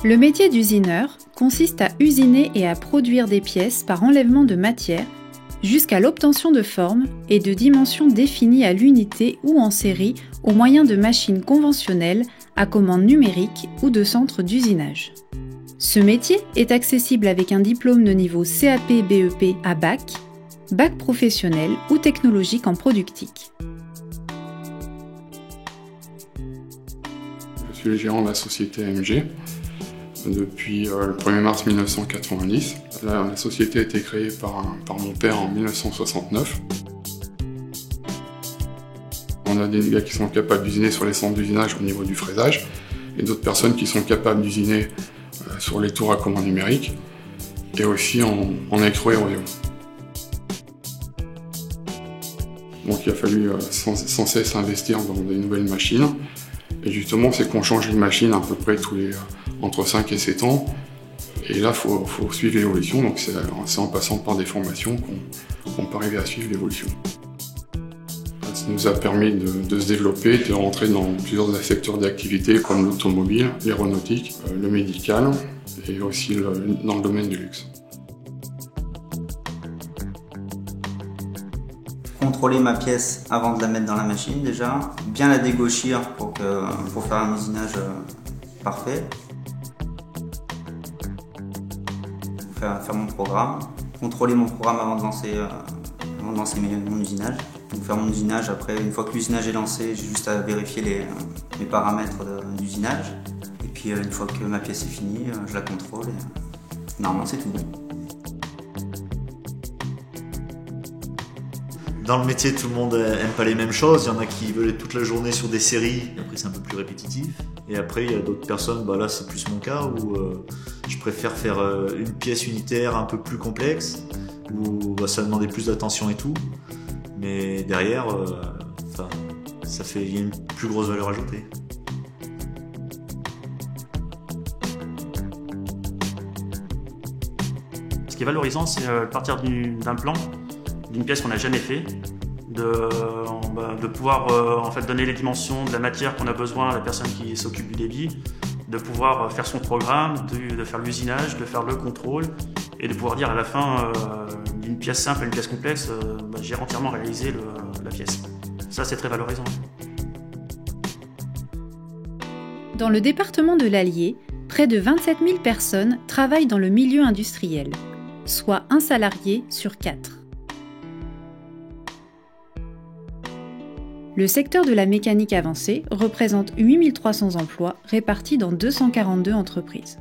Le métier d'usineur consiste à usiner et à produire des pièces par enlèvement de matière jusqu'à l'obtention de formes et de dimensions définies à l'unité ou en série au moyen de machines conventionnelles à commande numérique ou de centres d'usinage. Ce métier est accessible avec un diplôme de niveau CAP-BEP à bac professionnel ou technologique en productique. Je suis le gérant de la société AMG depuis le 1er mars 1990. La société a été créée par mon père en 1969. On a des gars qui sont capables d'usiner sur les centres d'usinage au niveau du fraisage et d'autres personnes qui sont capables d'usiner sur les tours à commande numérique et aussi en électroérosion. Donc il a fallu sans cesse investir dans des nouvelles machines. Et justement, c'est qu'on change une machine à peu près entre 5 et 7 ans. Et là, il faut suivre l'évolution. Donc c'est en passant par des formations qu'on peut arriver à suivre l'évolution. Ça nous a permis de se développer, de rentrer dans plusieurs secteurs d'activité comme l'automobile, l'aéronautique, le médical et aussi dans le domaine du luxe. Contrôler ma pièce avant de la mettre dans la machine déjà, bien la dégauchir pour faire un usinage parfait, faire mon programme, contrôler mon programme avant de lancer mon usinage. Donc faire mon usinage après, une fois que l'usinage est lancé, j'ai juste à vérifier mes paramètres d'usinage. Et puis une fois que ma pièce est finie, je la contrôle et normalement c'est tout bon. Dans le métier, tout le monde aime pas les mêmes choses. Il y en a qui veulent être toute la journée sur des séries. Après, c'est un peu plus répétitif. Et après, il y a d'autres personnes, là, c'est plus mon cas, où je préfère faire une pièce unitaire un peu plus complexe, où ça demandait plus d'attention et tout. Mais derrière, il y a une plus grosse valeur ajoutée. Ce qui est valorisant, c'est partir d'un plan, d'une pièce qu'on n'a jamais fait, de pouvoir en fait donner les dimensions de la matière qu'on a besoin à la personne qui s'occupe du débit, de pouvoir faire son programme, de faire l'usinage, de faire le contrôle et de pouvoir dire à la fin d'une pièce simple à une pièce complexe, j'ai entièrement réalisé la pièce. Ça, c'est très valorisant. Dans le département de l'Allier, près de 27 000 personnes travaillent dans le milieu industriel, soit un salarié sur 4. Le secteur de la mécanique avancée représente 8 300 emplois répartis dans 242 entreprises.